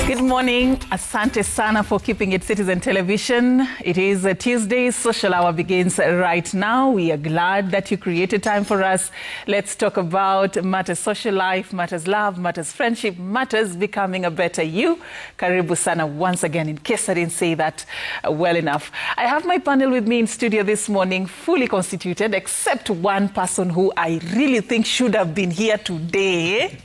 Good morning. Asante sana for keeping it Citizen Television. It is a Tuesday. Social Hour begins right now. We are glad that you created time for us. Let's talk about matters social life, matters love, matters friendship, matters becoming a better you. Karibu sana once again, in case I didn't say that well enough. I have my panel with me in studio this morning, fully constituted, except one person who I really think should have been here today.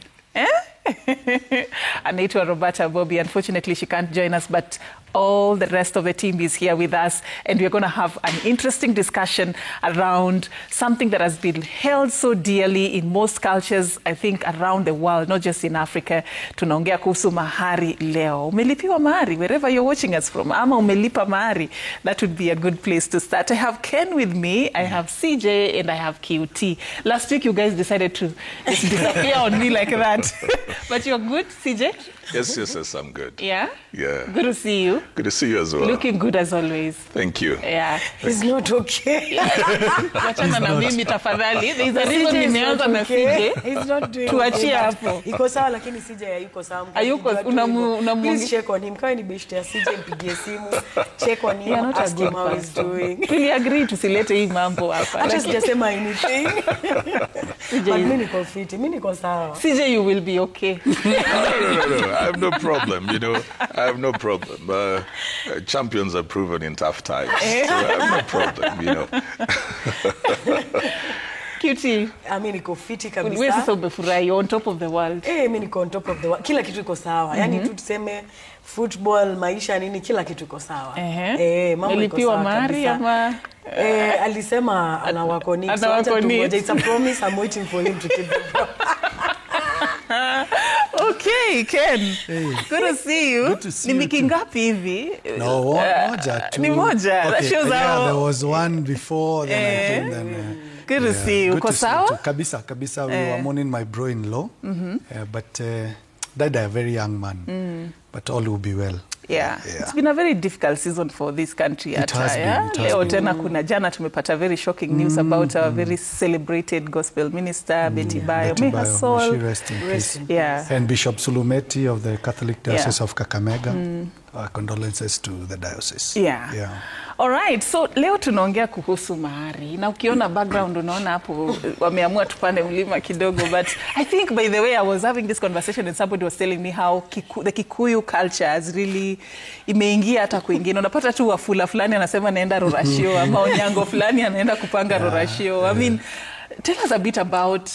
Anaitwa Roberta Bobby. Unfortunately, she can't join us, but all the rest of the team is here with us, and we're going to have an interesting discussion around something that has been held so dearly in most cultures, I think, around the world, not just in Africa. Tunaongea kuhusu mahari leo. Umelipiwa mahari wherever you're watching us from. Ama umelipa mahari. That would be a good place to start. I have Ken with me, I have CJ, and I have QT. Last week, you guys decided to just disappear on me like that. But you're good, CJ? Yes, I'm good. Yeah? Yeah. Good to see you. Good to see you as well. Looking good as always. Thank you. Yeah. He's not okay. Wachana na mimi tafadhali. There is a reason nimeanza na CJ. He's not doing Tuachie hapo. Iko sawa lakini CJ hayuko sawa. Hayuko, Please check on him. Kama ni beshte ya CJ mpigie simu. Check on him. Ask him how he's doing. Tuli agree tusilete hii mambo hapa. Hata sijasema anything. But mimi niko fit. Mimi niko sawa. CJ, you will be okay. No. I have no problem, you know. I have no problem. Champions are proven in tough times. So I have no problem, you know. QT. Mimi niko fit kabisa. Wewe sasa umefurahi, on top of the world. Mimi niko on top of the world. Kila kitu iko sawa. Yaani tu tuseme football, maisha nini, kila kitu iko sawa. Mambo iko sawa mahari ama alisema anawakoni. It's a promise. I'm waiting for him to keep the promise. Okay, Ken. Hey. Good to see you. Good to see you. Ni wiki ngapi hivi? No, moja tu. Ni moja. Okay. That shows how... there was one before, then I came, then... Good to see you. Uko sawa? Kabisa. We were mourning my bro-in-law, but died a very young man. But all will be well. Yeah. It's been a very difficult season for this country. It has been. Leo tena kuna jana tumepata very shocking news about our very celebrated gospel minister, Betty Bayo. May her soul rest in peace. Yeah. And Bishop Sulumeti of the Catholic Diocese of Kakamega. Our condolences to the diocese. Yeah. All right, so leo tunaongea kuhusu mahari. Na ukiona background unaona hapo wameamua tupande mlima kidogo, but I think by the way I was having this conversation and somebody was telling me how the Kikuyu culture has really imeingia hata kwingine. Unapata tu wafula fulani anasema naenda rorashio ama onyango fulani anaenda kupanga rorashio. I mean, tell us a bit about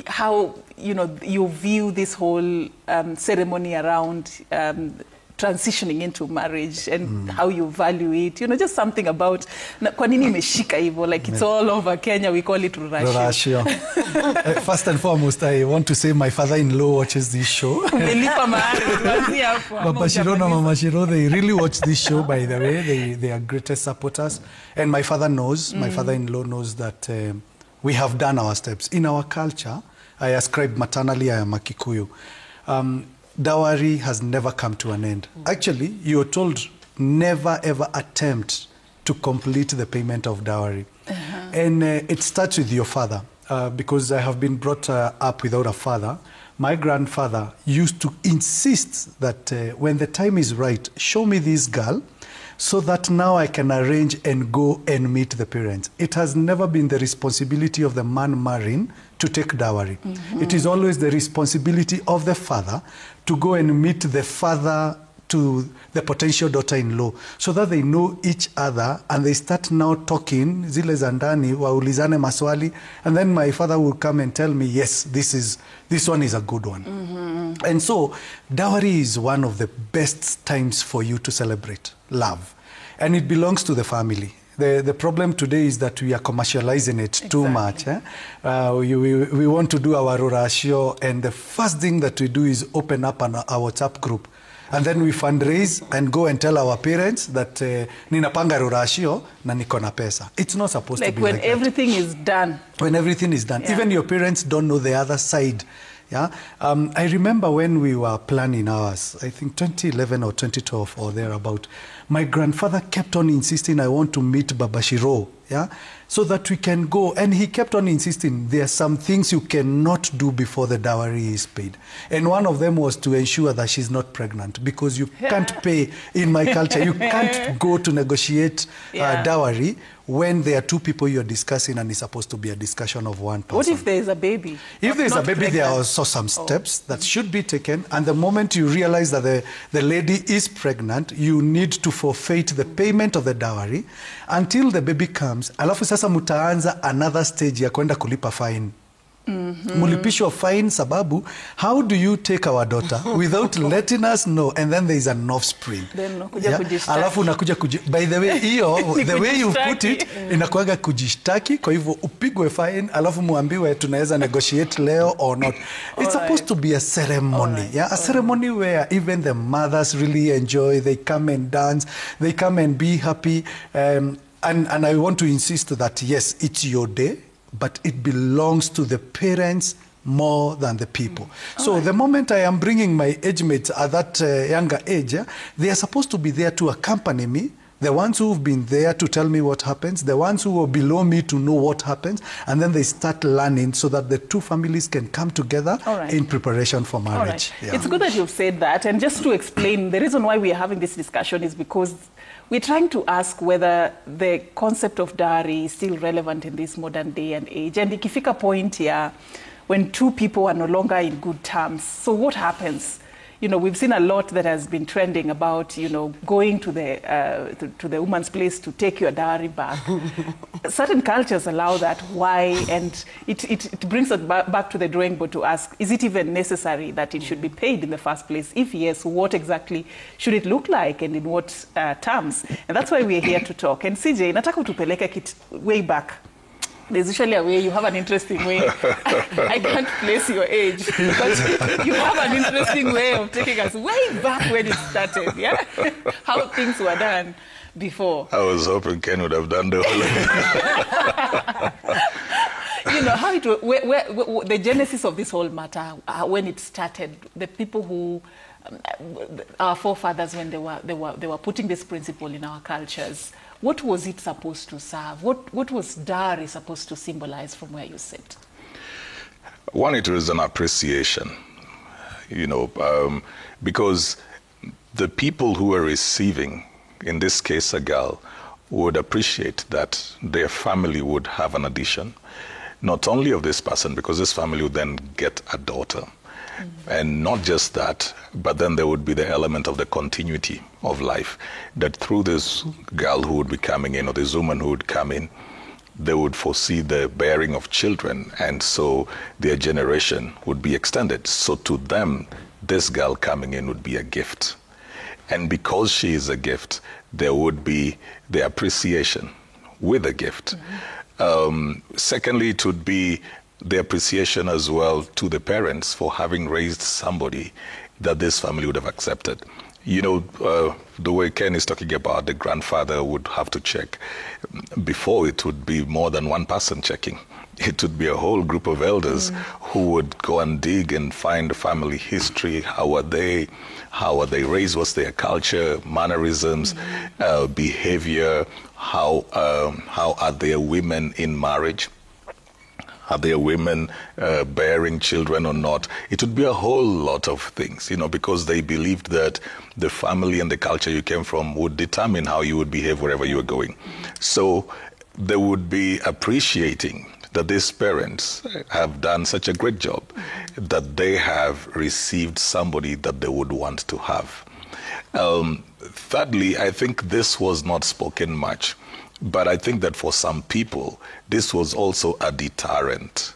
how you view this whole ceremony around transitioning into marriage and how you value it, just something about kwa nini imeshika hivyo, like it's all over Kenya, we call it rorashio. First and foremost, I want to say my father-in-law watches this show. Papa Shiro na Mama Shiro, they really watch this show, by the way. They are greatest supporters, and my father knows, my father-in-law knows that we have done our steps in our culture. I ascribe maternally, I am a Kikuyu. Dowry has never come to an end. Actually, you're told never ever attempt to complete the payment of dowry. And it starts with your father, because I have been brought up without a father. My grandfather used to insist that when the time is right, show me this girl, so that now I can arrange and go and meet the parents. It has never been the responsibility of the man marrying to take dowry. It is always the responsibility of the father to go and meet the father to the potential daughter-in-law, so that they know each other and they start now talking, zile zandani, waulizane maswali, and then my father will come and tell me, yes, this one is a good one. And so dowry is one of the best times for you to celebrate love, and it belongs to the family. The problem today is that we are commercializing it too much. We want to do our rorashio, and the first thing that we do is open up our WhatsApp group. And then we fundraise and go and tell our parents that ninapanga rorashio na niko na pesa. It's not supposed to be like that. Like when everything is done. When everything is done. Yeah. Even your parents don't know the other side. Yeah. I remember when we were planning ours, I think 2011 or 2012 or thereabout, my grandfather kept on insisting, I want to meet Baba Shiro. Yeah. so that we can go. And he kept on insisting there are some things you cannot do before the dowry is paid. And one of them was to ensure that she's not pregnant, because you can't pay, in my culture, you can't go to negotiate dowry when there are two people you're discussing and it's supposed to be a discussion of one person. What if there is a baby? If there is a baby, there are also some steps that should be taken. And the moment you realize that the lady is pregnant, you need to forfeit the payment of the dowry until the baby comes. Alafu sasa mutaanza another stage ya kwenda kulipa fine. Mulipishwa fine sababu, how do you take our daughter without letting us know, and then there is an offspring? Alafu unakuja by the way, the way you put it, inakuaga kujishtaki, kwa hivyo upigwe fine, alafu muambiwe tunaweza negotiate leo or not. It's supposed to be a ceremony, a ceremony where even the mothers really enjoy, they come and dance, they come and be happy, and I want to insist that yes, it's your day, but it belongs to the parents more than the people. So the moment I am bringing my age mates at that younger age, they are supposed to be there to accompany me, the ones who have been there to tell me what happens, the ones who are below me to know what happens, and then they start learning so that the two families can come together in preparation for marriage. It's good that you've said that. And just to explain, the reason why we are having this discussion is because we're trying to ask whether the concept of dowry is still relevant in this modern day and age. And ikifika point here, when two people are no longer in good terms, so what happens? You know, we've seen a lot that has been trending about, you know, going to the woman's place to take your dowry back. Certain cultures allow that. Why? And it brings us back to the drawing board to ask, is it even necessary that it should be paid in the first place? If yes, what exactly should it look like, and in what terms? And that's why we're here to talk. And CJ, nataka utupeleke kit way back. There's usually a way, you have an interesting way. I can't place your age, but you have an interesting way of taking us way back when it started, how things were done before. I was hoping Ken would have done the whole You know, how it where the genesis of this whole matter, when it started, the people who, our forefathers, when they were putting this principle in our cultures, what was it supposed to serve? What was dowry supposed to symbolize from where you sit? One, it was an appreciation, you know, because the people who were receiving, in this case a girl, would appreciate that their family would have an addition, not only of this person, because this family would then get a daughter. And not just that, but then there would be the element of the continuity of life, that through this girl who would be coming in, or this woman who would come in, they would foresee the bearing of children, and so their generation would be extended. So to them, this girl coming in would be a gift. And because she is a gift, there would be the appreciation with a gift. Secondly, it would be the appreciation as well to the parents for having raised somebody that this family would have accepted. You know, the way Ken is talking about, the grandfather would have to check. Before, it would be more than one person checking. It would be a whole group of elders who would go and dig and find the family history. How are they raised? What's their culture, mannerisms, behavior? How are their women in marriage? Are there women bearing children or not? It would be a whole lot of things, you know, because they believed that the family and the culture you came from would determine how you would behave wherever you were going. So they would be appreciating that these parents have done such a great job, that they have received somebody that they would want to have. Thirdly, I think this was not spoken much. But I think that for some people, this was also a deterrent.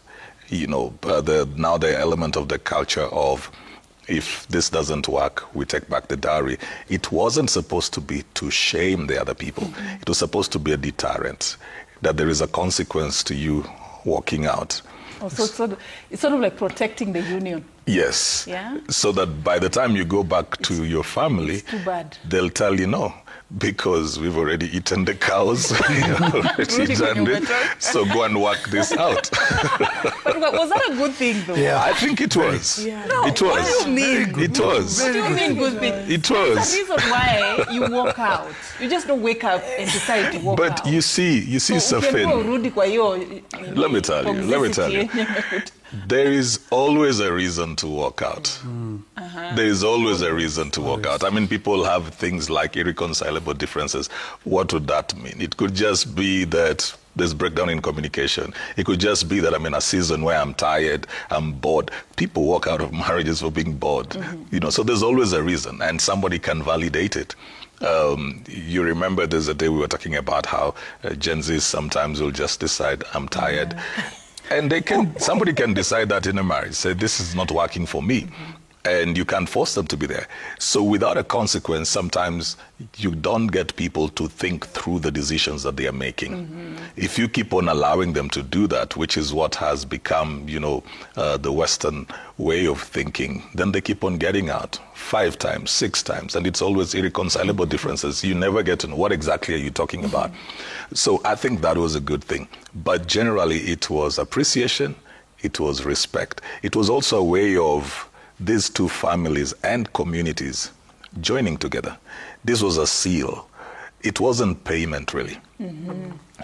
You know, now the element of the culture of, if this doesn't work, we take back the dowry. It wasn't supposed to be to shame the other people. It was supposed to be a deterrent, that there is a consequence to you walking out. Oh, so it's sort of like protecting the union. Yes. Yeah. So that by the time you go back to your family, it's too bad. They'll tell you no, because we've already eaten the cows, we've already done it, so go and work this out. But was that a good thing, though? Yeah. I think it was. Yeah. No, It was. what do you mean? It was. What do you mean good thing? It was. That's the reason why you walk out. You just don't wake up and decide to walk out. But you see, Safin, let me tell you. There is always a reason to walk out. There is always a reason to walk out. I mean, people have things like irreconcilable differences. What would that mean? It could just be that there's breakdown in communication. It could just be that I'm in a season where I'm tired, I'm bored. People walk out of marriages for being bored. You know, so there's always a reason, and somebody can validate it. You remember there's a day we were talking about how Gen Zs sometimes will just decide, I'm tired. And somebody can decide that in a marriage, say, this is not working for me. And you can't force them to be there. So without a consequence, sometimes you don't get people to think through the decisions that they are making. If you keep on allowing them to do that, which is what has become, you know, the Western way of thinking, then they keep on getting out 5 times, 6 times, and it's always irreconcilable differences. You never get to know what exactly are you talking about. So I think that was a good thing. But generally, it was appreciation, it was respect. It was also a way of these two families and communities joining together. This was a seal. It wasn't payment, really.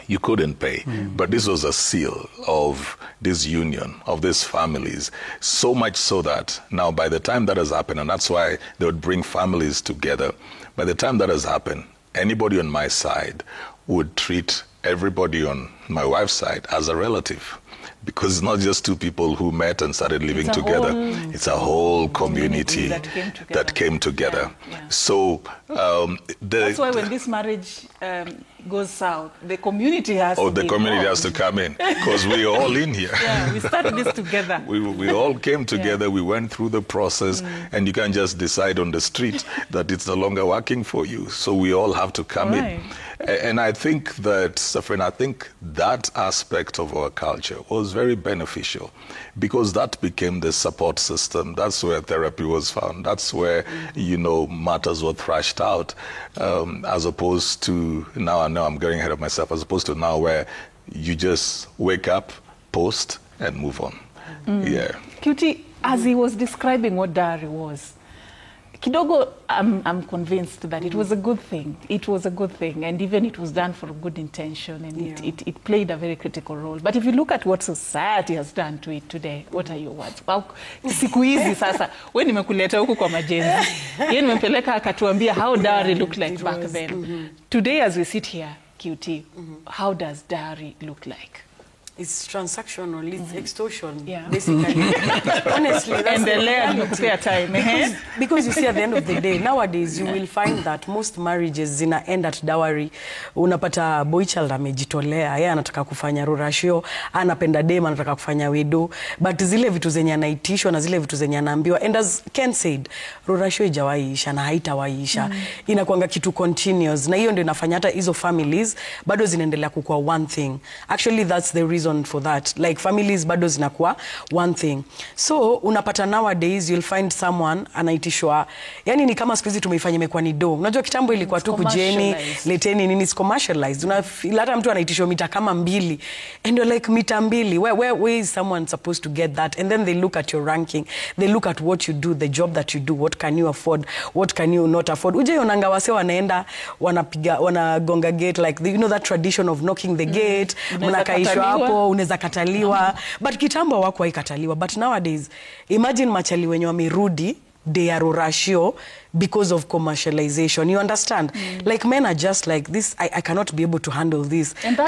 You couldn't pay, but this was a seal of this union, of these families, so much so that now by the time that has happened, and that's why they would bring families together, by the time that has happened, anybody on my side would treat everybody on my wife's side as a relative. Because it's not just two people who met and started living together. It's a whole community that came together. Yeah. So that's why when this marriage goes south, the community has to the community has to come in, because we're all in here. Yeah, we started this together. We all came together, we went through the process, and you can't just decide on the street that it's no longer working for you. So we all have to come in. And I think that, Safin, I think that aspect of our culture was very beneficial, because that became the support system. That's where therapy was found. That's where, you know, matters were thrashed out, as opposed to now, I know I'm getting ahead of myself, as opposed to now where you just wake up, post, and move on. Yeah. Cutie, as he was describing what Dowry was, kidogo, I'm convinced that it was a good thing. It was a good thing, and even it was done for a good intention, and it played a very critical role. But if you look at what society has done to it today, what are your words? Siku hizi sasa, we nimekuleta huku kwa majenzi. Yeye nimempeleka akatuambia how Dowry looked like back then. Today, as we sit here, QT, how does Dowry look like? It's transactional, it's extortion, basically. Honestly, that's and the reality. time. Because you see, at the end of the day, nowadays, you will find that most marriages end at dowry. Unapata boy child amejitolea, yeye anataka kufanya rurashio, anapenda dem, anataka kufanya widow, but zile vitu zenye anaitishwa na zile vitu zenye anaambiwa, and as Ken said, rurashio haijawaisha na haitawaisha. Inakuanga kitu continuous, na hiyo ndio inafanya hata hizo families bado zinaendelea kukua one thing. Actually, that's the reason for that. Like families bado zinakuwa one thing. So unapata nowadays you'll find someone anaitishwa, yani ni kama siku hizi tumeifanya imekuwa ni do. Unajua kitambo ilikuwa tu kujeni, leteni nini, it's commercialized. Hata mtu anaitishwa mita kama 2 and you're like mita 2, where is someone supposed to get that? And then they look at your ranking, they look at what you do, the job that you do, what can you afford, what can you not afford. Uje yonanga wase wanaenda wanagonga gate, like you know that tradition of knocking the gate, mnakaishwa hapo, unaweza kataliwa, but kitambo wako haikataliwa. But nowadays, imagine machali wenye wamerudi, they are ratio because of commercialization. You understand? Like men are just like this. I cannot be able to handle this. And that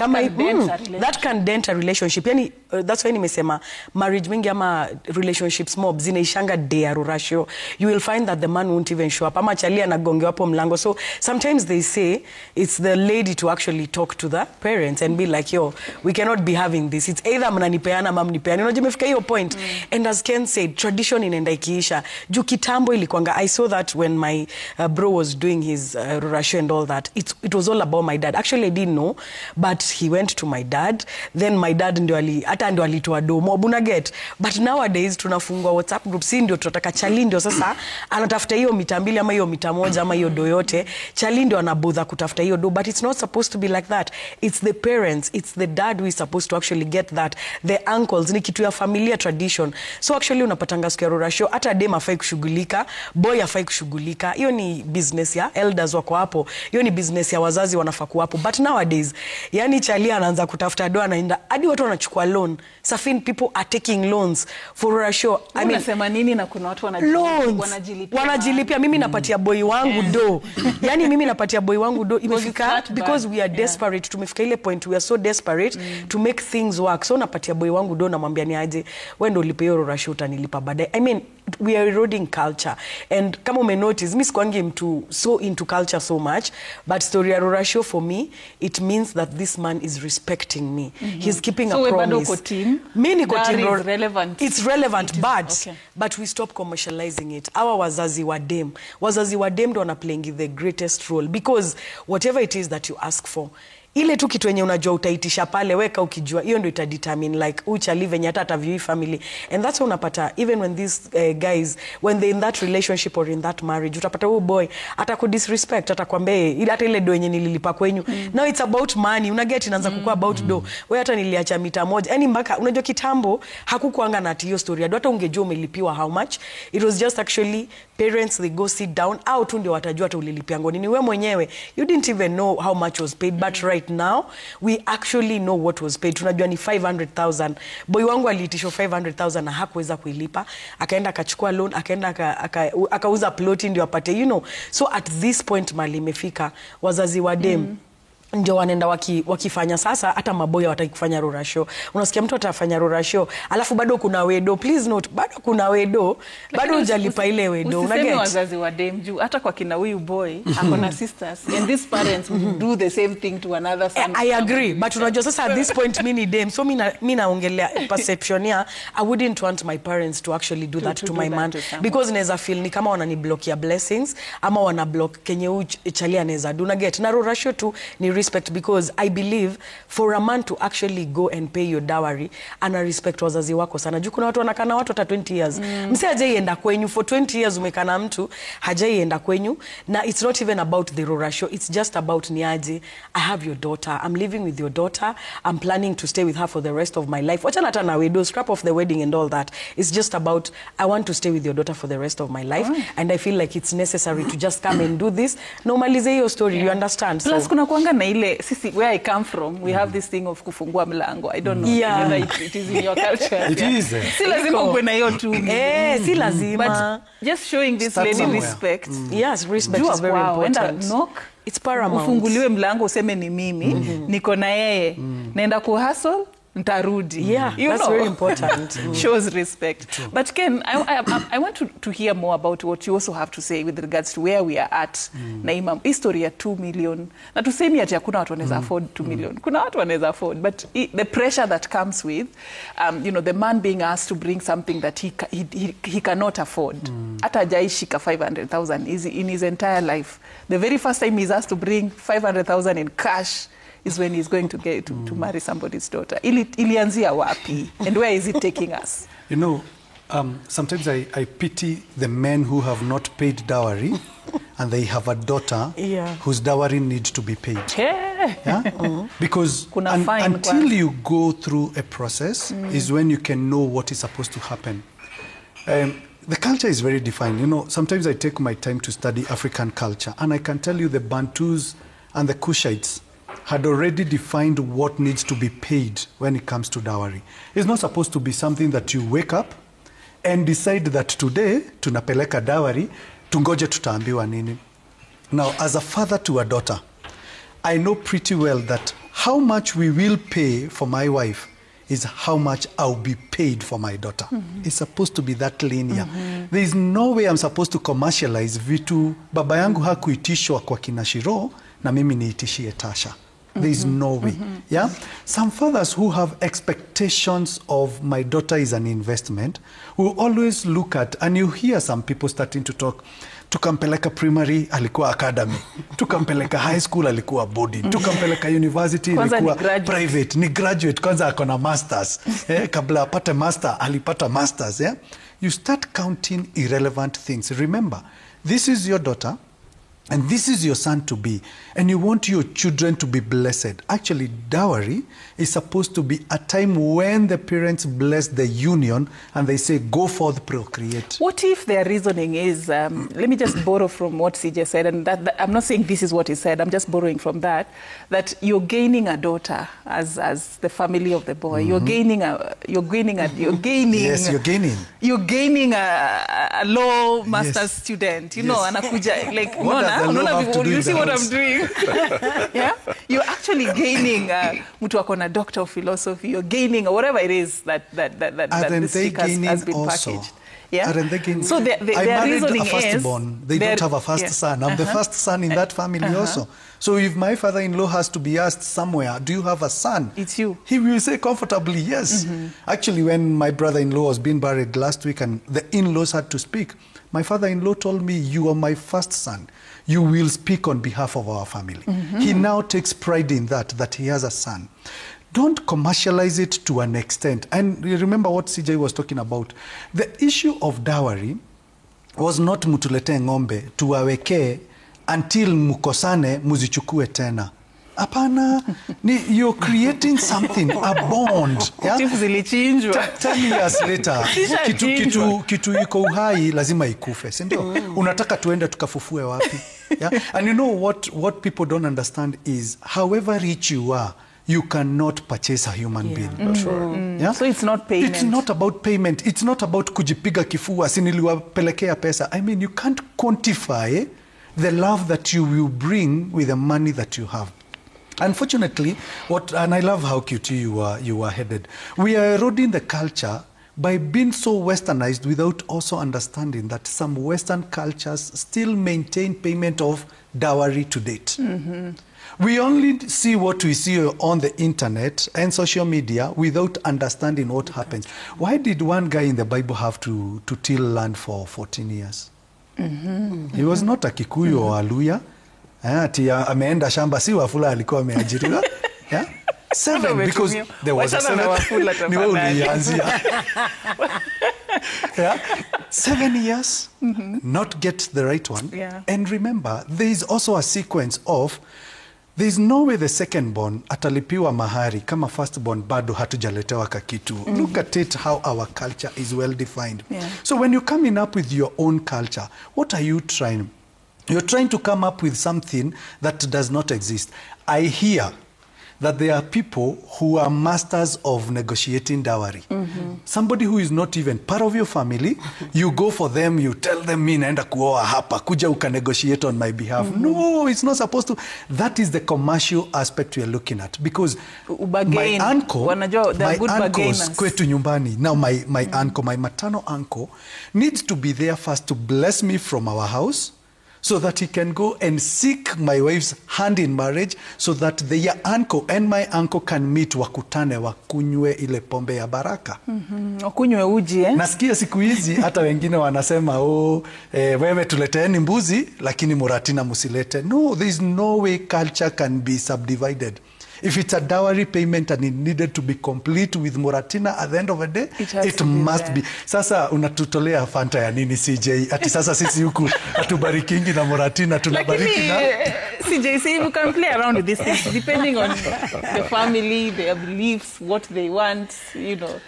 that can dent a relationship. Yani, that's why nimesema marriage mingi ama relationships mob zinaishanga they are ratio. You will find that the man won't even show up. Ama chali anagongewa hapo mlango. So sometimes they say it's the lady to actually talk to the parents and be like, yo, we cannot be having this. It's either mnanipeana ama mnipeana. Unajua imefika hiyo point. And as Ken said, tradition inaenda ikiisha. Juu kitambo ilikuanga, I saw that when when my bro was doing his rurasho and all that, it was all about my dad. Actually, I didn't know, but he went to my dad. Then my dad ndio alitoa do mob, unaget. But nowadays tunafungua WhatsApp group, si ndio tunataka chali ndio sasa anatafuta hiyo mita 2 ama hiyo mita 1 ama hiyo do yote. Chali ndio anabudha kutafuta hiyo do, but it's not supposed to be like that. It's the parents, it's the dad who is supposed to actually get that. The uncles, ni kitu ya familia tradition. So actually unapatanga siku ya rurasho, hata dem afai kushughulika, boy afai kushughulika. Hiyo ni business ya elders wako hapo. Hiyo ni business ya wazazi wanafaa kuwa hapo. But nowadays, yani chali anaanza kutafuta do, anaenda hadi watu wanachukua loan. Safin people are taking loans for rurasho. I mean, unasema nini na kuna watu wanajilipia. Mimi napatia boy wangu do. Yani mimi napatia boy wangu do. Imefika because we are desperate. Tumefika ile point, we are so desperate to make things work. So napatia boy wangu do, namwambia ni aje, wewe ndio ulipe hiyo rurasho, utanilipa baadaye. I mean, we are eroding culture. And kama ume notice, mimi sikwangi mtu so into culture so much, but story ya rurasho for me, it means that this man is respecting me. He's keeping a promise. So mimi niko team relevant. It's relevant, but we stop commercializing it. Our wazazi wa dem ndo wana playing the greatest role, because whatever it is that you ask for, ile tu kitu yenye unajua utaitisha pale, weka ukijua, hiyo ndio itadetermine like uchali venye hata ataview family. And that's why unapata even when these guys, when they in that relationship or in that marriage, utapata huyo boy atakudisrespect, atakwambia ile hata ile do yenye nililipa kwenyu. Now it's about money, unaget, inaanza kukua about do. Wewe hata niliacha mita 1. Yani mpaka unajua kitambo hakukuanga na hiyo story. Hata ungejua umelipiwa how much. It was just actually parents, they go sit down, au tu ndio watajua hata ulilipia nini. Wewe mwenyewe you didn't even know how much was paid, but right now we actually know what was paid. Tunajua ni 500,000. Boy wangu aliitishwa 500,000 na hakuweza kuilipa, akaenda akachukua loan, akaenda akauza ploti ndio apate, you know. So at this point mali imefika, wazazi wa dem ndio wanaenda wakifanya sasa, hata maboya wataki kufanya rurasho. Unasikia mtu atafanya rurasho, alafu bado kuna wedo. Please note, bado kuna wedo, bado hujalipa ile wedo. Usiseme wazazi wa dem juu, hata kwa kina huyu boy akona sisters, and these parents do the same thing to another son. I agree, but unajua sasa at this point mimi dem, so mimi naongelea perception ya, I wouldn't want my parents to actually do that to my man, because naweza feel ni kama wanani block ya blessings, ama wana block kenye uchali anaweza do. Na get na rurasho tu ni respect, because I believe for a man to actually go and pay your dowry, ana respect wazazi wako sana. Juu kuna watu wanakana watu hata 20 years. Msi hajaienda kwenyu for 20 years, umekana mtu hajaienda kwenyu. Na it's not even about the rurasho, it's just about niaje, I have your daughter, I'm living with your daughter, I'm planning to stay with her for the rest of my life. Wacha hata na wedo, scrap off the wedding and all that. It's just about, I want to stay with your daughter for the rest of my life, and I feel like it's necessary to just come and do this. Normalize hiyo story, you understand? Plus so, kuna kuanga na ile, sisi, where I come from, we have this thing of kufungua mlango. I don't know whether it is in your culture. It is. Si lazima uwe na hiyo tu. Si lazima. But just showing this lady respect. Yes, respect is very important. Enda knock. It's paramount. Ufunguliwe mlango useme ni mimi, niko na yeye. Naenda kuhustle, ntarudi. Yeah, that's very important. Shows respect. True. But Ken, I want to hear more about what you also have to say with regards to where we are at. Na imam history ya 2 million. Na tusemi ati hakuna watu wanaweza afford 2 million. Kuna watu wanaweza afford, but the pressure that comes with you know, the man being asked to bring something that he cannot afford. Hata hajaishika 500,000 in his entire life. The very first time he's asked to bring 500,000 in cash is when he's going to get to marry somebody's daughter. Ilianzia wapi? And where is it taking us? You know, sometimes I pity the men who have not paid dowry and they have a daughter whose dowry needs to be paid. Yeah? Because until you go through a process is when you can know what is supposed to happen. The culture is very defined. You know, sometimes I take my time to study African culture, and I can tell you the Bantus and the Kushites had already defined what needs to be paid when it comes to dowry. It's not supposed to be something that you wake up and decide that today tunapeleka dowry, tungoje tutaambiwa nini. Now, as a father to a daughter, I know pretty well that how much we will pay for my wife is how much I'll be paid for my daughter. It's supposed to be that linear. There is no way I'm supposed to commercialize vitu baba yangu hakuitishwa kwa kina Shiro na mimi niitishie Tasha. There is no way. Yeah? Some fathers who have expectations of my daughter is an investment will always look at, and you hear some people starting to talk, tukampeleka primary alikuwa academy, tukampeleka high school alikuwa boarding, tukampeleka university alikuwa private, ni graduate kwanza akona masters. Kabla apate master alipata masters. You start counting irrelevant things. Remember, this is your daughter and this is your son to be, and you want your children to be blessed. Actually, dowry is supposed to be a time when the parents bless the union and they say, go forth, procreate. What if their reasoning is, let me just borrow from what CJ said, and that I'm not saying this is what he said, I'm just borrowing from that you're gaining a daughter as the family of the boy. You're gaining Yes, you're gaining. You're gaining a law master's student, you know, anakuja, like, you see what I'm doing? Yeah? You're actually gaining mtu akona doctor of philosophy, you're gaining whatever it is that this chick has been also packaged. Yeah? Aren't they gaining? So their reasoning a firstborn. They don't have a first son. I'm the first son in that family also. So if my father-in-law has to be asked somewhere, do you have a son? It's you. He will say comfortably, yes. Actually, when my brother-in-law was being buried last week and the in-laws had to speak, my father-in-law told me, you are my first son. You will speak on behalf of our family. He now takes pride in that he has a son. Don't commercialize it to an extent. And you remember what CJ was talking about. The issue of dowry was not mutulete ngombe tuwaweke until mukosane muzichukue tena. Apana, you're creating something, a bond. Yeah? 10 years later, kitu iko uhai lazima ikufe, si ndio? Unataka tuende tukafufue wapi? Yeah? And you know what people don't understand is, however rich you are, you cannot purchase a human being. That's right. Yeah? So it's not payment. It's not about payment. It's not about kujipiga kifua, siniliwapelekea pesa. I mean, you can't quantify the love that you will bring with the money that you have. Unfortunately, and I love how cute you are headed. We are eroding the culture by being so westernized without also understanding that some Western cultures still maintain payment of dowry to date. We only see what we see on the internet and social media without understanding what happens. Why did one guy in the Bible have to till land for 14 years? He was not a Kikuyu or a Luya. Ati ameenda shamba, si Wafula alikuwa ameajiriwa. Yeah? 7, because there was a 7. Ni wewe ulianzia. Yeah? 7 years, not get the right one. Yeah. And remember, there is also a sequence of, there is no way the second born atalipiwa mahari kama first born bado hatujaletewa kakitu. Look at it, how our culture is well defined. Yeah. So when you're coming up with your own culture, what are you trying? You're trying to come up with something that does not exist. I hear that there are people who are masters of negotiating dowry. Somebody who is not even part of your family, you go for them, you tell them, mi naenda kuoa hapa, kuja uka negotiate on my behalf. No, it's not supposed to. That is the commercial aspect we are looking at. Because my uncle, kwetu nyumbani, now my uncle, my maternal uncle, needs to be there first to bless me from our house, so that he can go and seek my wife's hand in marriage, so that their uncle and my uncle can meet, wakutane, wakunywe ile pombe ya baraka. Wakunywe uji, eh? Nasikia siku hizi hata wengine wanasema, wewe tuleteeni mbuzi, lakini muratina musilete. No, there is no way culture can be subdivided. If it's a dowry payment and it needed to be complete with Muratina at the end of the day, it must be. Sasa unatutolea Fanta ya nini CJ? Ati sasa sisi huku atubarikingi na Muratina, tunabariki na... CJ, see, you can play around with these things depending on the family, their beliefs, what they want, you know.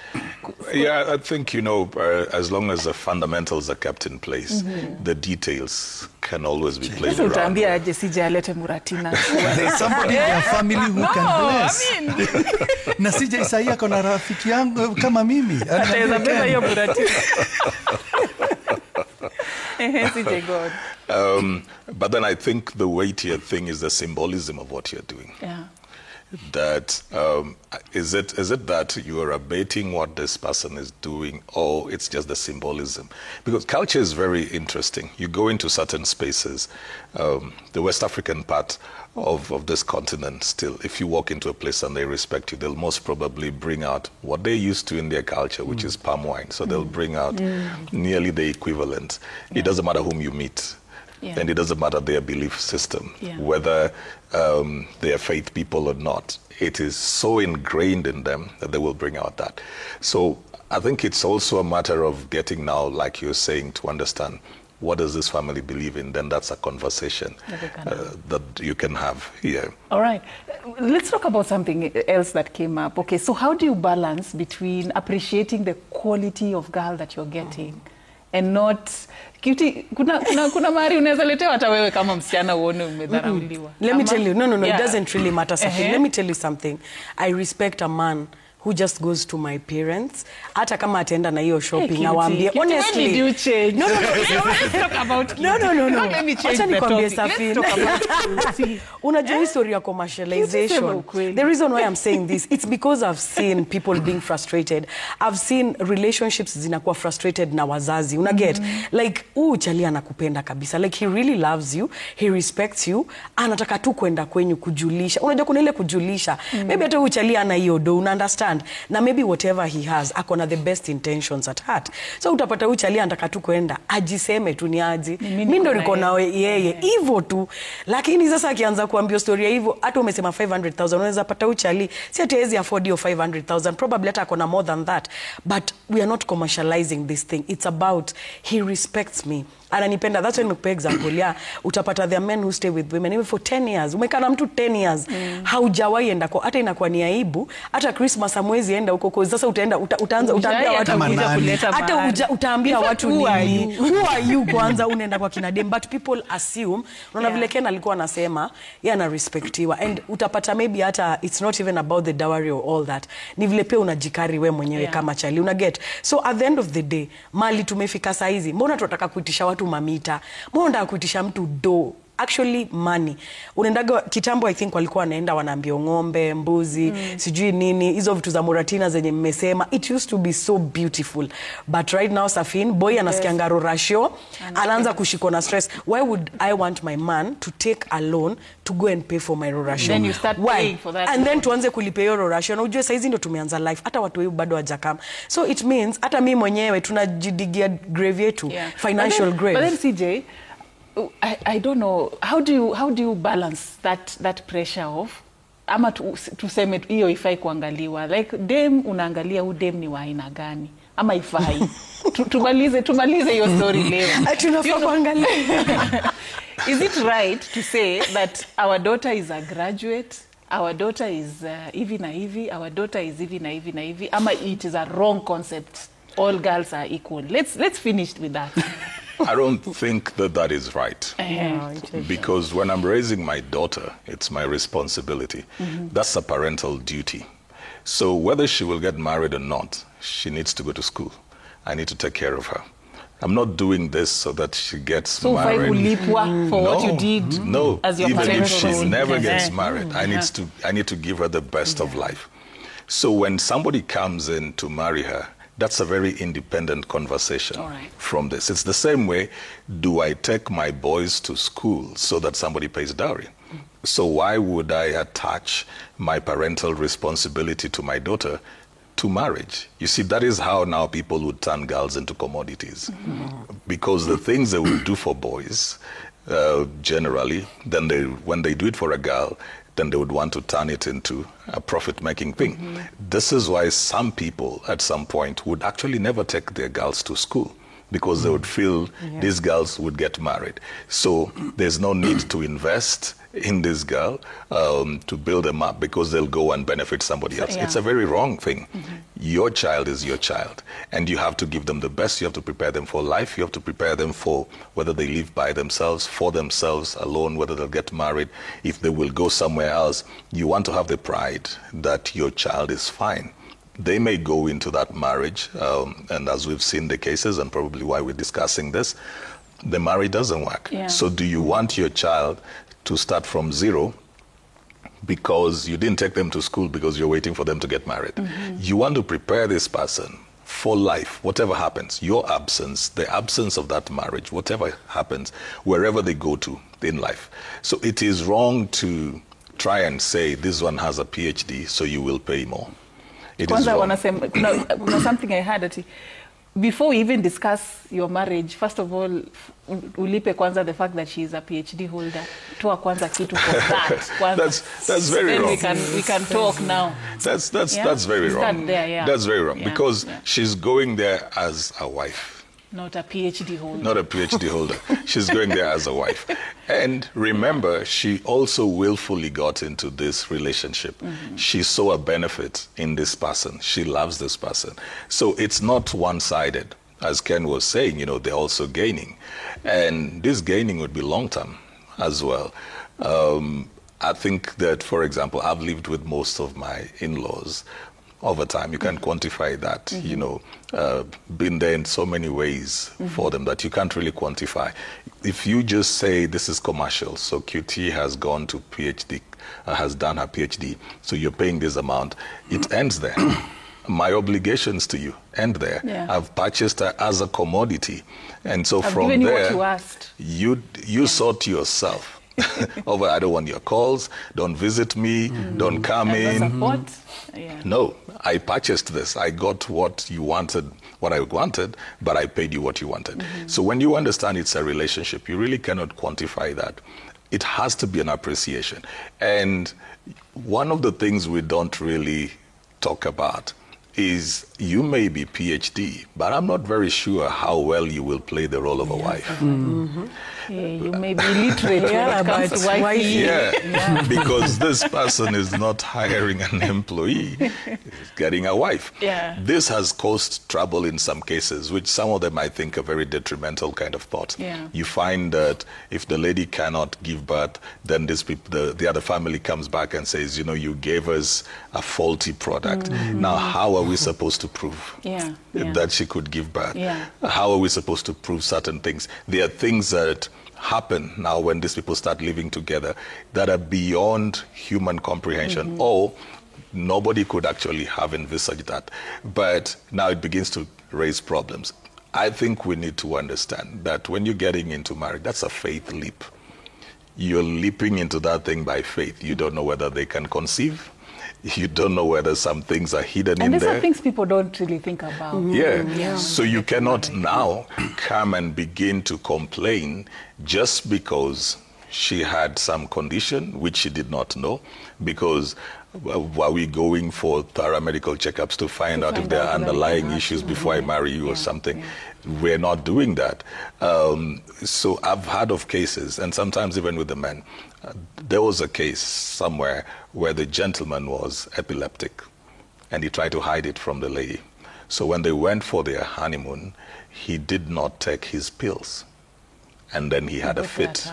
Yeah, I think, as long as the fundamentals are kept in place, the details can always be played around. There's somebody in your family who can bless. I mean... Na CJ Isaia kona rafiki yangu kama mimi. Ataweza hiyo Muratina. CJ, God. But then I think the weightier thing is the symbolism of what you're doing. Yeah. that is it that you are abating what this person is doing, or it's just the symbolism? Because culture is very interesting. You go into certain spaces, the West African part of this continent still, if you walk into a place and they respect you, they'll most probably bring out what they're used to in their culture, which is palm wine. So they'll bring out nearly the equivalent. It doesn't matter whom you meet. Yeah. And it doesn't matter their belief system, whether they are faith people or not. It is so ingrained in them that they will bring out that. So I think it's also a matter of getting now, like you're saying, to understand what does this family believe in. Then that's a conversation that you can have here. All right. Let's talk about something else that came up. Okay, so how do you balance between appreciating the quality of girl that you're getting and not kuna mari unaweza letewa hata wewe kama msichana uone umedharauliwa? Let me tell you, no, it doesn't really matter, Safi. Let me tell you something. I respect a man who just goes to my parents, hata kama ataenda na hiyo shopping, awaambie honestly. When did you change? No. Let's talk about No. Let me change the topic. Let's talk about Unajua history ya commercialization. The reason why I'm saying this, it's because I've seen people being frustrated. I've seen relationships zinakuwa frustrated na wazazi. Unaget? Like, chali anakupenda kabisa. Like, he really loves you. He respects you. Anataka tu kwenda kwenyu kujulisha. Unajua kuna ile kujulisha. Maybe hata chali ana hiyo do, una understand? Na maybe whatever he has, akona the best intentions at heart. So utapata chali anataka tu kwenda, ajiseme tu ni aje. Mimi ndo niko na yeye. Hivyo tu. Lakini sasa akianza kuambia story ya hivyo, hata umesema 500,000, unaweza pata chali si ati hezi afford hiyo 500,000, probably hata akona more than that. But we are not commercializing this thing. It's about he respects me. Ananipenda. That's when nimekupa example. Utapata there are men who stay with women even for 10 years. Umekaa na mtu 10 years. Haujawahi enda kwa, hata inakuwa ni aibu. Hata Christmas hamwezi enda huko kwa sasa utaanza utaambia watu hata utaambia watu nini? Who are you kwanza unaenda kwa kina dem? But people assume, unaona vile Ken alikuwa anasema, yeye ana respectiwa. And utapata maybe hata it's not even about the dowry or all that. Ni vile pia unajikari wewe mwenyewe kama chali. Una get? So at the end of the day, mali tumefika saa hizi. Mbona tunataka kuitisha watu mamita? Mbona unataka kuitisha mtu do? Actually money. Unaendaga kitambo, I think walikuwa wanaenda wanaambia ng'ombe, mbuzi, sijui nini, hizo vitu za Muratina zenye mmesema. It used to be so beautiful. But right now, Safin, boy anasikianga rorasho, anaanza kushikwa na stress. Why would I want my man to take a loan to go and pay for my rorasho? Then you start paying for that. And then tuanze kulipa hiyo rorasho. Na ujue saizi ndo tumeanza life. Hata watu wewe bado hawajakam. So it means hata mimi mwenyewe tunajidigia grave yetu, financial grave. But then CJ, I don't know, how do you balance that pressure of ama tuseme hiyo ifai kuangaliwa, like dem unaangalia dem ni wa aina gani ama ifai tumalize hiyo story leo. Tunafaa kuangalia. Is it right to say that our daughter is a graduate, our daughter is hivi na hivi, our daughter is hivi na hivi na hivi, ama it is a wrong concept, all girls are equal? Let's finish with that. I don't think that is right. Because when I'm raising my daughter, it's my responsibility. That's a parental duty. So whether she will get married or not, she needs to go to school. I need to take care of her. I'm not doing this so that she gets married. For what you did. No, as your even if she role. never gets married, I need to give her the best of life. So when somebody comes in to marry her, that's a very independent conversation from this. It's the same way, do I take my boys to school so that somebody pays dowry? So why would I attach my parental responsibility to my daughter to marriage? You see, that is how now people would turn girls into commodities. Because the things they will do for boys, generally, then when they do it for a girl, then they would want to turn it into a profit-making thing. This is why some people at some point would actually never take their girls to school, because they would feel these girls would get married. So there's no need to invest in this girl to build them up, because they'll go and benefit somebody else. It's a very wrong thing. Your child is your child, and you have to give them the best. You have to prepare them for life. You have to prepare them for whether they live by themselves, for themselves alone, whether they'll get married, if they will go somewhere else. You want to have the pride that your child is fine. They may go into that marriage, and as we've seen the cases, and probably why we're discussing this, the marriage doesn't work. So do you want your child to start from zero because you didn't take them to school because you're waiting for them to get married. You want to prepare this person for life, whatever happens, your absence, the absence of that marriage, whatever happens, wherever they go to in life. So it is wrong to try and say this one has a PhD, so you will pay more. It is wrong. Kuna something I had that before we even discuss your marriage, first of all, ulipe kwanza the fact that she is a PhD holder. Toa kwanza kitu for that. That's very wrong. We can talk now. That's very wrong. There, That's very wrong because she's going there as a wife. Not a PhD holder. Not a PhD holder. She's going there as a wife. And remember, she also willfully got into this relationship. She saw a benefit in this person. She loves this person. So it's not one-sided. As Ken was saying, they're also gaining. And this gaining would be long-term as well. I think that, for example, I've lived with most of my in-laws over time. You can quantify that, been there in so many ways for them that you can't really quantify. If you just say this is commercial, so QT has gone to PhD, has done her PhD, so you're paying this amount, it ends there. My obligations to you end there. Yeah. I've purchased her as a commodity. And so I've from given you there, what you asked. You sort yourself. Over, I don't want your calls, don't visit me, don't come in. Support. No, I purchased this. I got what you wanted, what I wanted, but I paid you what you wanted. So when you understand it's a relationship, you really cannot quantify that. It has to be an appreciation. And one of the things we don't really talk about is you may be PhD, but I'm not very sure how well you will play the role of a wife. You may be literate when it comes to wifey. Because this person is not hiring an employee, he's getting a wife. This has caused trouble in some cases, which some of them I think are very detrimental kind of thought. You find that if the lady cannot give birth, then the other family comes back and says, you gave us a faulty product. Now, how are we supposed to prove that she could give birth? How are we supposed to prove certain things? There are things that happen now when these people start living together that are beyond human comprehension, or nobody could actually have envisaged that. But now it begins to raise problems. I think we need to understand that when you're getting into marriage, that's a faith leap. You're leaping into that thing by faith. You don't know whether they can conceive. You don't know whether some things are hidden in there. And these are things people don't really think about. So you cannot now come and begin to complain just because she had some condition which she did not know, because are we going for thorough medical checkups to find out if there are underlying issues before I marry you or something? We're not doing that. So I've heard of cases, and sometimes even with the men, there was a case somewhere where the gentleman was epileptic and he tried to hide it from the lady. So when they went for their honeymoon, he did not take his pills. And then he had a fit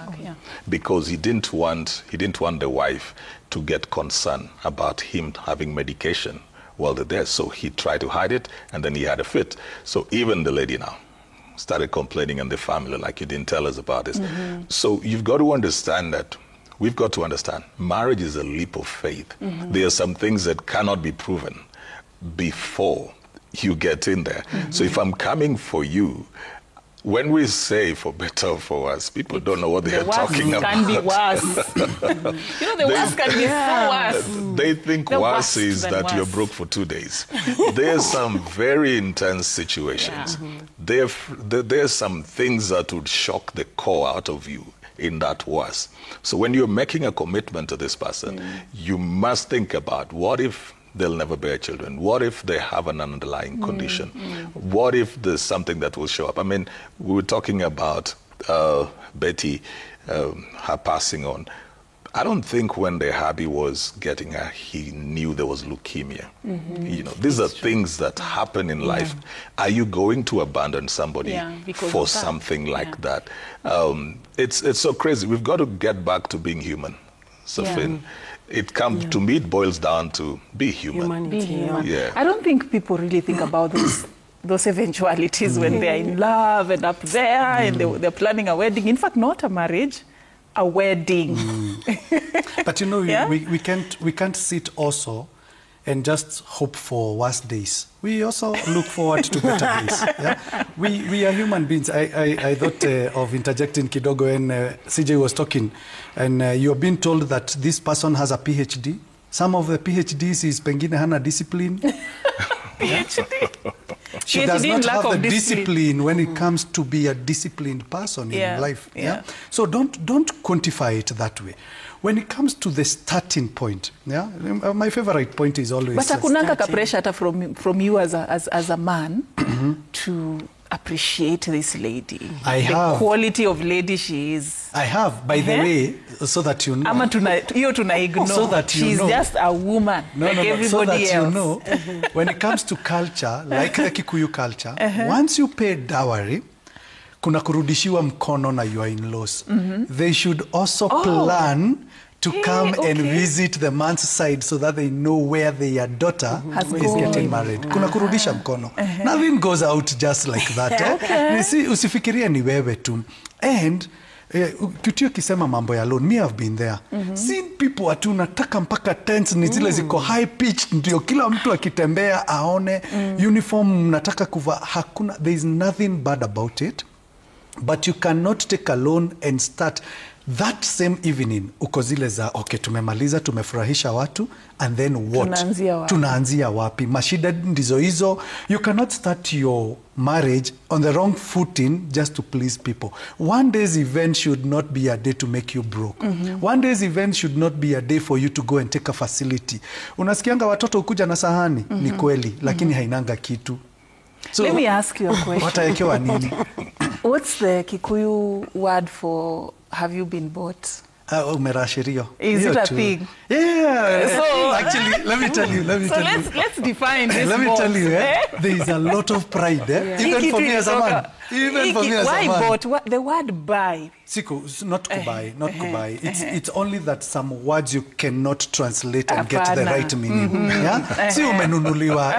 because he didn't want the wife to get concerned about him having medication while they're there. So he tried to hide it, and then he had a fit. So even the lady now started complaining in the family, like, you didn't tell us about this. So you've got to understand that. We've got to understand marriage is a leap of faith. There are some things that cannot be proven before you get in there. So if I'm coming for you, when we say for better or for worse, people don't know what they're talking about. Can be worse. The worst can be so worse. They think worse is that you're broke for 2 days. There's some very intense situations. There's some things that would shock the core out of you in that worse. So when you're making a commitment to this person, you must think about, what if they'll never bear children? What if they have an underlying condition? What if there's something that will show up? I mean, we were talking about Betty, her passing on. I don't think when the hubby was getting her, he knew there was leukemia. These are things that happen in life. Are you going to abandon somebody for something like that? It's so crazy. We've got to get back to being human, Sophie. It comes to me, it boils down to be human. Be human. I don't think people really think about those eventualities when they're in love and up there and they're planning a wedding. In fact, not a marriage, a wedding. But you know, Yeah? we can't sit also and just hope for worse days. We also look forward to better days. Yeah? We are human beings. I thought of interjecting kidogo when CJ was talking, and you're being told that this person has a PhD. Some of the PhDs is pengine hana discipline. PhD. She does not have the discipline when it comes to be a disciplined person in life. Yeah. So don't quantify it that way. When it comes to the starting point, my favorite point is always. But hakunanga ka pressure hata from you as a man to appreciate this lady. I have. The quality of lady she is. I have, by the way, so that you know. Ama tuna ignore. So that you She's know. just a woman like everybody so that else. you know, when it comes to culture, like the Kikuyu culture, once you pay dowry, kuna kurudishiwa mkono na your in-laws. They should also plan to come and visit the man's side so that they know where their daughter is getting married. Kuna kurudisha mkono. Nothing goes out just like that. Usifikiria ni wewe tu. And Kitio kisema mambo ya loan, me have been there. Seen people atu nataka mpaka tents ni zile ziko high pitched, ndio kila mtu akitembea aone uniform nataka kuva. Hakuna, there is nothing bad about it. But you cannot take a loan and start that same evening uko zile za okay, tumemaliza, tumefurahisha watu, and then what? Tunaanzia wapi? Mashida ndizo hizo. You cannot start your marriage on the wrong footing just to please people. One day's event should not be a day to make you broke. One day's event should not be a day for you to go and take a facility. Unasikianga watoto ukuja na sahani, ni kweli, lakini hainanga kitu. So, let me ask you a question. Wataekewa nini? What's the Kikuyu word for have you been bought? Umerashirio. Is it a thing? Yeah. So actually, let me tell you. Let's define this. Let me tell you, there is a lot of pride. Even for me as a man. Why bought? The word buy. Not kubai. It's only that some words you cannot translate and get the right meaning. Si umenunuliwa.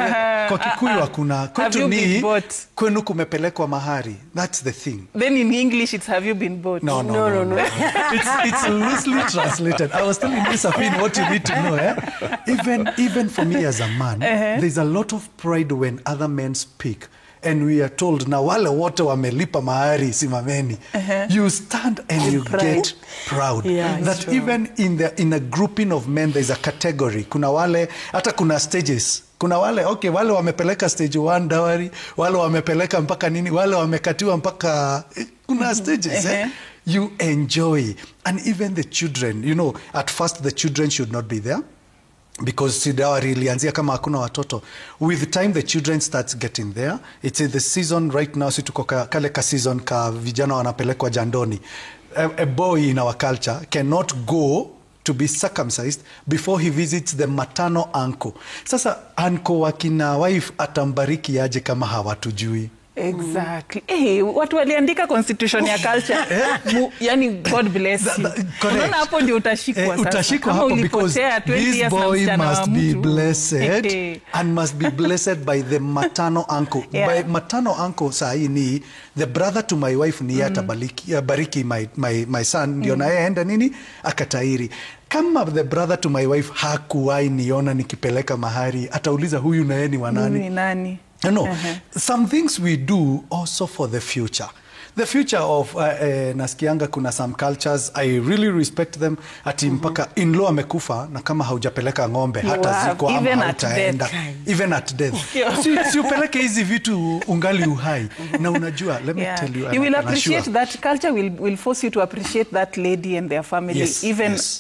Kwa Kikuyu hakuna. Kwetu ni kwenu kumepelekwa mahari. That's the thing. Then in English it's have you been bought? No. It's loosely translated. I was telling you, Safin, what you need to know. Even for me as a man, there's a lot of pride when other men speak. And we are told, na wale wote wamelipa mahari simameni. You stand and you get proud. That even in a grouping of men, there's a category. Kuna wale, hata kuna stages. Kuna wale, okay, wale wamepeleka stage 1 dowry, wale wamepeleka mpaka nini, wale wamekatiwa mpaka, kuna stages. You enjoy. And even the children, you know, at first the children should not be there. Because dowry ilianzia kama hakuna watoto. With time the children starts getting there. It's in the season right now, si tuko kale ka season ka vijana wanapelekwa jandoni. A boy in our culture cannot go to be circumcised before he visits the maternal uncle. Sasa uncle wakina wife atambariki aje kama hawatujui. Exactly. Hey, watu waliandika constitution ya culture. Yani God bless you. Unaona hapo ndio utashikwa sasa. Utashikwa hapo because this boy must be blessed and must be blessed by the maternal uncle. By maternal uncle sahi ni the brother to my wife ni bariki my son ndio naenda nini akatairi. Kama the brother to my wife hakuwahi niona nikipeleka mahari, atauliza huyu na yeye ni wanani? Ni nani? No, some things we do also for the future. The future of nasikianga kuna some cultures, I really respect them. Ati mpaka in-law amekufa na kama haujapeleka ng'ombe hata ziko ama hautaenda. Even at death. Si upeleke hizi vitu ungali uhai. Na unajua, let me tell you. You will appreciate that culture will force you to appreciate that lady and their family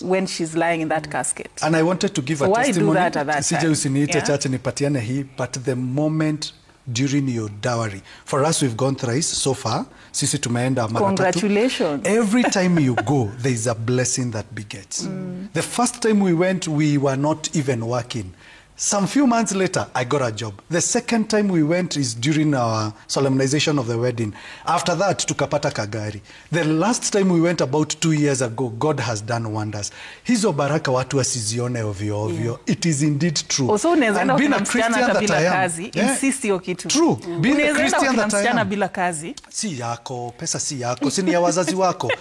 when she's lying in that casket. And I wanted to give a testimony. Why do that at that time? Sije usiniite church nipatiane hii, but the moment during your dowry. For us, we've gone thrice so far. Sisi tumeenda mara tatu. Congratulations. Every time you go, there is a blessing that begets. The first time we went, we were not even working. Some few months later, I got a job. The second time we went is during our solemnization of the wedding. After that, tukapata kagari. The last time we went about 2 years ago, God has done wonders. Hizo baraka watu wasizione ovyo ovyo. It is indeed true. Also, and being a Christian that I am, insist hiyo kitu. True. Being a Christian that I am. Bila kazi. Si yako, pesa si yako, si ni ya wazazi wako.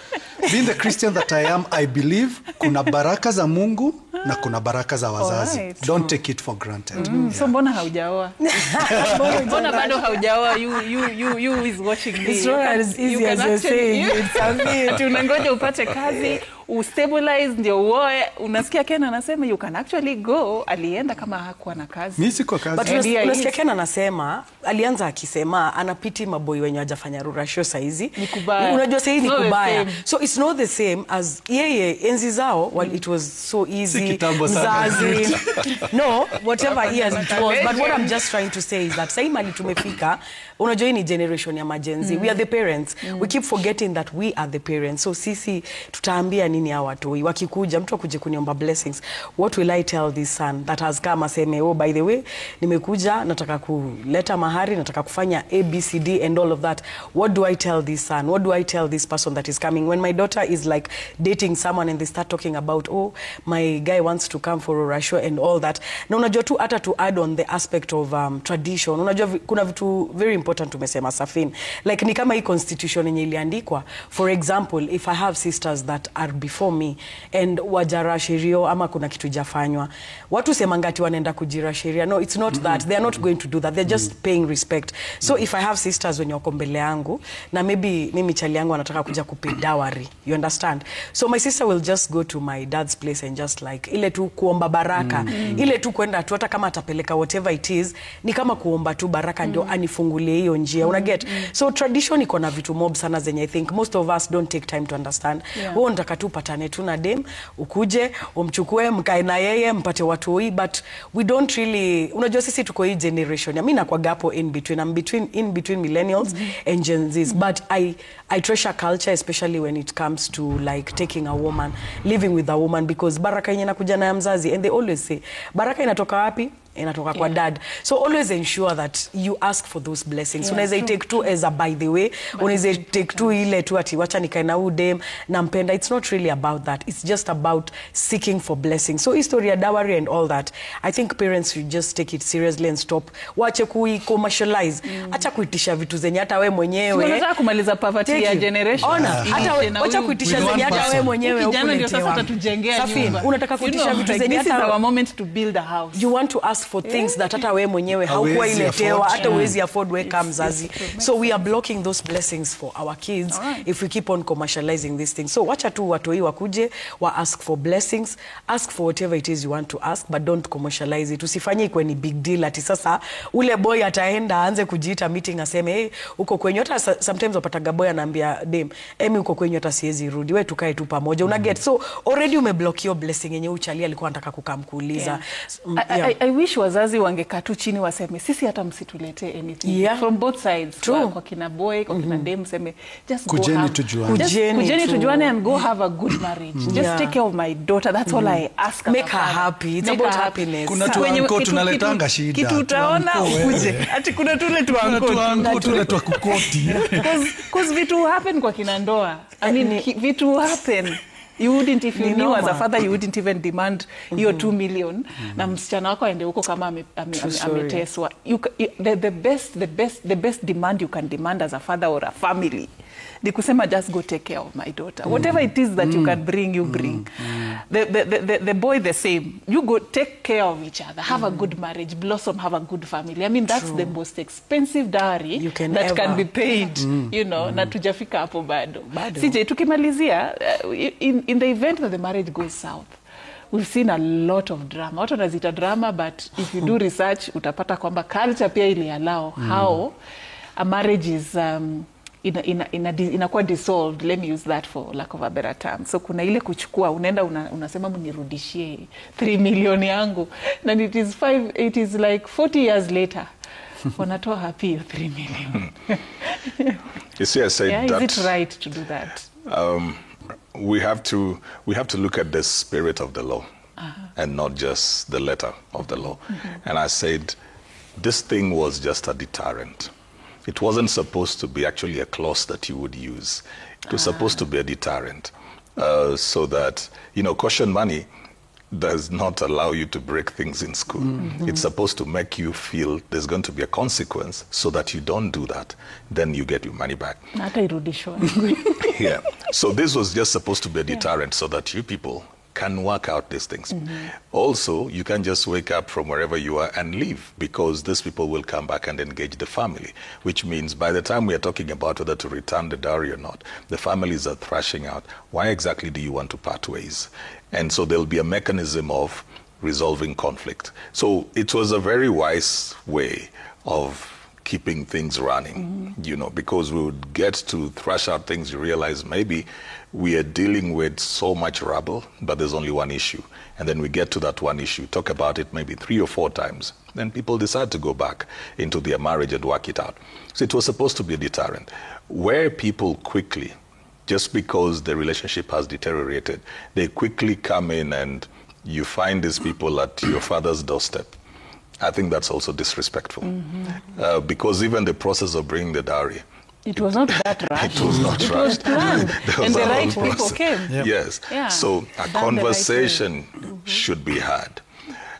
being the Christian that I am, I believe kuna baraka za Mungu na kuna baraka za wazazi. Alright. Don't take it for granted. So mbona haujaoa? Mbona bado haujaoa? You is watching me. It's not as easy as you're saying. Tunangoja upate kazi, ustabilize ndio uoe. Unasikia Ken anasema you can actually go. Alienda kama hakuwa na kazi. Mimi siko kazi. But unasikia Ken anasema, alianza akisema anapiti maboi wenye hajafanya rurashio saizi. Ni kubaya. Unajua saizi ni kubaya. Same. So it's not the same as yeye enzi zao, well, it was so easy. kitambo sana. Mzazi. No, whatever years it was. But what I'm just trying to say is that sasa mali tumefika, unajua ni generation ya majenzi. We are the parents. We keep forgetting that we are the parents. So sisi tutaambia nini hawa watoi wakikuja mtu akuje kuniomba blessings, what will I tell this son that has come aseme, oh by the way nimekuja nataka kuleta mahari, nataka kufanya ABCD and all of that. What do I tell this son? What do I tell this person that is coming when my daughter is like dating someone and they start talking about, oh my guy wants to come for a ratio and all that. Na unajua tu hata to add on the aspect of tradition, unajua kuna vitu very important tumesema Safin, like ni kama hii constitution yenye iliandikwa. For example, if I have sisters that are before me and wajarashirio ama kuna kitu jafanywa, watu semangati wanaenda kujirashiria. No, it's not that. They are not going to do that. They're just paying respect. So if I have sisters wenye wako mbele yangu na maybe mimi chali yangu anataka kuja kupay dowry, you understand? So my sister will just go to my dad's place and just like ile tu kuomba baraka, ile tu kwenda tu hata kama atapeleka whatever it is, ni kama kuomba tu baraka ndio anifungulie hiyo njia. Una get? So tradition iko na vitu mob sana zenye I think most of us don't take time to understand. Wewe unataka tu patane tu na dem, ukuje, umchukue, mkae na yeye, mpate watu hoi, but we don't really, unajua sisi tuko hii generation. Mimi na kwa gapo in between. I'm in between millennials and Gen Zs, but I treasure culture, especially when it comes to like taking a woman, living with a woman, because baraka yenye inakuja na ya mzazi, and they always say baraka inatoka wapi? Inatoka kwa dad. So always ensure that you ask for those blessings. Unaweza take two as a by the way, unaweza take two ile tu ati wacha nikae na udem nampenda. It's not really about that. It's just about seeking for blessings. So history ya dowry and all that, I think parents should just take it seriously and stop. Wache commercialize. Acha kuitisha vitu zenye hata wewe mwenyewe. Unataka kumaliza poverty ya generation. Ona, hata wacha kuitisha zenye hata wewe mwenyewe kijana ndio sasa utatujengea nyumba. Unataka kuitisha vitu zenye hata this is our moment to build a house. You want to ask for things that hata wewe mwenyewe haukuwa iletewa, hata uwezi afford wewe kama mzazi. So we are blocking those blessings for our kids if we keep on commercializing these things. So wacha tu watoi wakuje wa ask for blessings, ask for whatever it is you want to ask, but don't commercialize it. Usifanye ikuwe ni big deal ati sasa ule boy ataenda aanze kujiita meeting aseme hey, uko kwenye, hata sometimes wapataga boy anaambia dem, emi uko kwenye hata siwezi rudi, wewe tukae tu pamoja. Una get? So already umeblock your blessing yenye uchali alikuwa anataka kukamkuuliza. I wish wazazi wangekaa tu chini waseme sisi hata msituletee anything from both sides. Kwa kina boy, kwa kina dem, seme just kujeni tujuane. Kujeni tujuane and go have a good marriage. Just take care of my daughter. That's all I ask. Make her happy. It's about happiness. Kuna tuanko tunaletanga shida. Kitu utaona ukuje. Ati kuna tule tuanko tule kukoti. Because vitu happen kwa kina ndoa. I mean vitu happen. You wouldn't, if you knew as a father, you wouldn't even demand your 2 million. Na msichana wako aende huko kama ameteswa. The best demand you can demand as a father or a family, ni kusema just go take care of my daughter. Whatever it is that you can bring, you bring. The boy the same. You go take care of each other. Have a good marriage, blossom, have a good family. I mean, that's the most expensive dowry that can be paid. You know, na tujafika hapo bado. CJ, tukimalizia, in the event that the marriage goes south, we've seen a lot of drama. Watu wanazita drama, but if you do research, utapata kwamba culture pia ili allow how a marriage is inakuwa dissolved. Let me use that for lack of a better term. So kuna ile kuchukua, unaenda unasema mnirudishie 3 million yangu, and it is like 40 years later wanatoa happy 3 million. You see, I said that. Is it right to do that? We have to look at the spirit of the law and not just the letter of the law. And I said this thing was just a deterrent. It wasn't supposed to be actually a clause that you would use. It was supposed to be a deterrent, so that, you know, caution money does not allow you to break things in school. It's supposed to make you feel there's going to be a consequence so that you don't do that. Then you get your money back. Hata irudishwa. Yeah. So this was just supposed to be a deterrent so that you people can work out these things. Also, you can just wake up from wherever you are and leave, because these people will come back and engage the family, which means by the time we are talking about whether to return the dowry or not, the families are thrashing out, why exactly do you want to part ways? And so there'll be a mechanism of resolving conflict. So it was a very wise way of keeping things running, you know, because we would get to thrash out things. You realize maybe we are dealing with so much rubble, but there's only one issue. And then we get to that one issue, talk about it maybe 3 or 4 times. Then people decide to go back into their marriage and work it out. So it was supposed to be a deterrent. Where people quickly, just because the relationship has deteriorated, they quickly come in and you find these people at your father's doorstep. I think that's also disrespectful. Because even the process of bringing the dowry, it was not that rushed. It was not It rushed. was planned. And the right people process. came. Yep. Yes. Yeah. So a Done conversation should be had.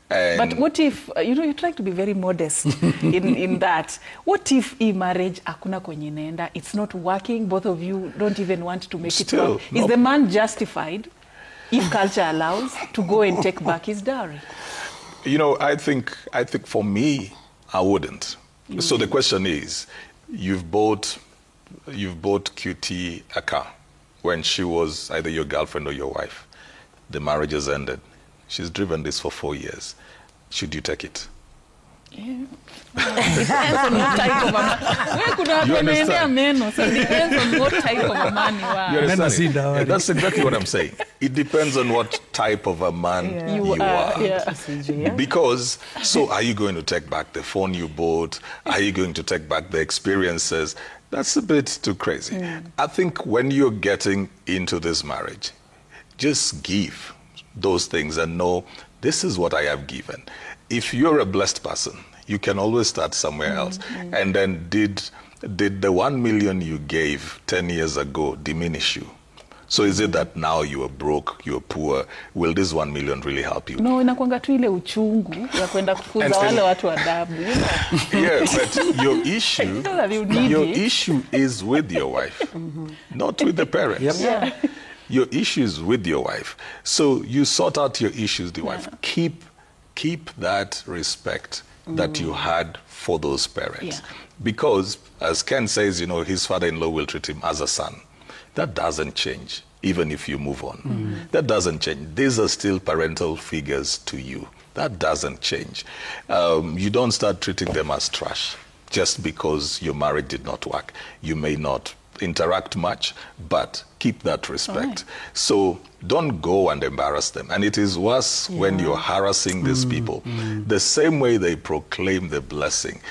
And But what if, you try to be very modest in that. What if marriage hakuna kwenye inaenda, it's not working, both of you don't even want to make Still, it work? Is no. the man justified, if culture allows, to go and take back his dowry? You know, I think for me, I wouldn't. So the question is, you've bought QT a car when she was either your girlfriend or your wife. The marriage has ended. She's driven this for 4 years. Should you take it? Yeah. Depends on what type of a man. Wewe kuna watu You wanaendea understand? meno, so it depends on what type of a man you You are. understand see it? dowry. Yeah, that's exactly what I'm saying. It depends on what type of a man you are. Yeah. Because, so are you going to take back the phone you bought? Are you going to take back the experiences? That's a bit too crazy. I think when you're getting into this marriage, just give those things and know, this is what I have given. If you're a blessed person, you can always start somewhere else. And then did the 1 million you gave 10 years ago diminish you? So is it that now you are broke, you're poor? Will this 1 million really help you? No, inakuanga tu ile uchungu ya kwenda kufunza And- wale watu adabu. You know? Yeah, but your That you need it. issue is with your wife, not with the parents. Yeah. Your issue is with your wife. So you sort out your issues with your wife. Keep that respect that you had for those parents. Yeah. Because, as Ken says, his father-in-law will treat him as a son. That doesn't change, even if you move on. That doesn't change. These are still parental figures to you. That doesn't change. You don't start treating them as trash just because your marriage did not work. You may not interact much, but keep that respect. Right. So don't go and embarrass them. And it is worse when you're harassing these people. The same way they proclaim the blessing.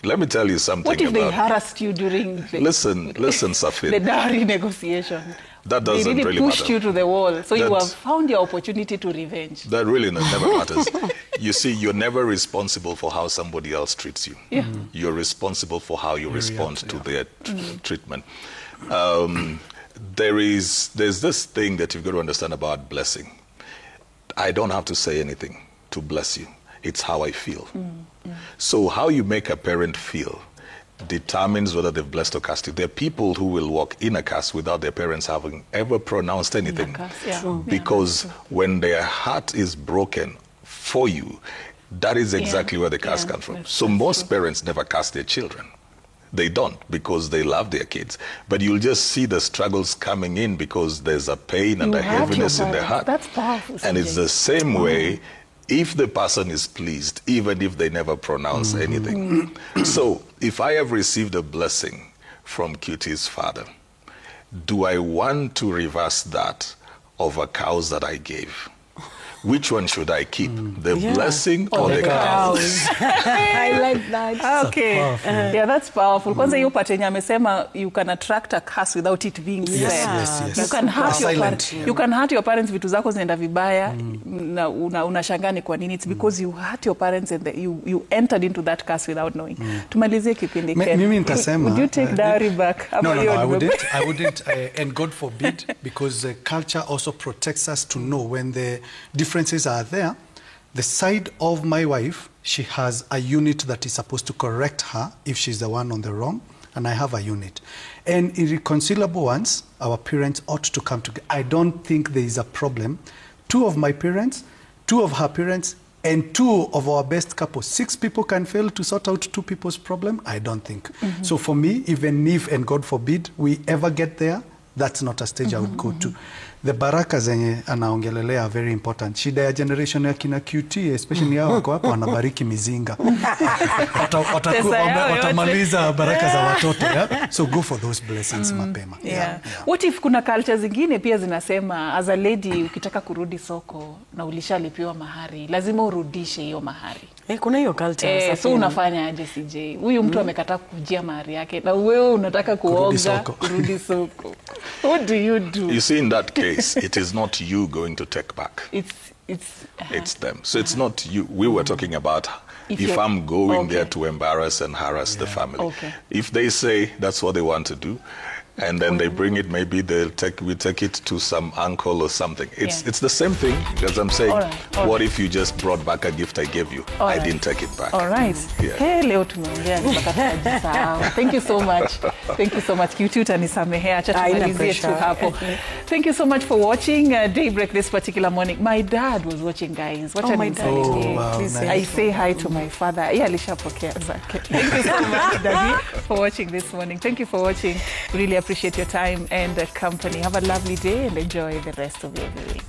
Let me tell you something What if they about... harassed you during the Listen, Safin. the dowry negotiation? That doesn't They really really pushed matter. you to the wall. So you That- have found your opportunity to revenge. That really never matters. You see, you're never responsible for how somebody else treats you. Yeah. You're responsible for how you respond to their treatment. There's this thing that you've got to understand about blessing. I don't have to say anything to bless you. It's how I feel. So how you make a parent feel determines whether they've blessed or cursed you. There are people who will walk in a curse without their parents having ever pronounced anything. curse, yeah. True. Because when their heart is broken for you, that is exactly where the curse comes from. So most parents never curse their children. They don't, because they love their kids. But you'll just see the struggles coming in because there's a pain and You a hurt your heaviness in their parents. heart. That's powerful, And it's CJ. the same way if the person is pleased, even if they never pronounce anything. So if I have received a blessing from QT's father, do I want to reverse that over cows that I gave? Which one should I keep? The blessing or the cows? I like that. Okay. Yeah, that's powerful. Kwanza hiyo part yenye amesema you can attract a curse without it being said. yes, yes. You can hurt your Silent. parents. You can hurt your parents, vitu zako zinaenda vibaya na unashangaa ni kwa nini. It's because you hurt your parents and you entered into that curse without knowing. Tumalizie kipindi Ken. Mimi nitasema, Would you take dowry back? No, Ama hiyo I ndio- wouldn't. I wouldn't, and God forbid, because culture also protects us to know when the differences are there. The side of my wife, she has a unit that is supposed to correct her if she's the one on the wrong, and I have a unit. And irreconcilable ones, our parents ought to come together. I don't think there is a problem. 2 of my parents, 2 of her parents, and 2 of our best couples. 6 people can fail to sort out 2 people's problem? I don't think. So for me, even if, and God forbid, we ever get there, that's not a stage I would go to. The baraka zenye anaongelelea are very important. Shida ya generation ya kina QT, especially hao wako hapo wanabariki mizinga. Watamaliza baraka za watoto. Yeah? So go for those blessings mapema. Yeah. What if kuna culture zingine pia zinasema as a lady ukitaka kurudi soko na ulishalipiwa mahari, lazima urudishe hiyo mahari. Kuna hiyo culture. So unafanya aje CJ? Huyu mtu amekataa kujia mahari yake na wewe unataka kuoga kurudi soko. What do you do? You see, in that case, it is not you going to take back. It's them. So it's not you. We were talking about if I'm going there to embarrass and harass the family. Okay. If they say that's what they want to do, and then they bring it, maybe we take it to some uncle or something. It's the same thing, as I'm saying. All what if you just brought back a gift I gave you? I didn't take it back. All right. Yeah. Hey, leo tumeongea Thank you so much. Thank you so much. QT utanisamehea, acha tumalizie tu hapo. Thank you so much for watching Daybreak this particular morning. My dad was watching, guys. Watch my dad. Wow, nice. I say hi to my father. Alishapokea zake. Thank you so much, Daddy, for watching this morning. Thank you for watching. Really appreciate your time and company. Have a lovely day and enjoy the rest of your day.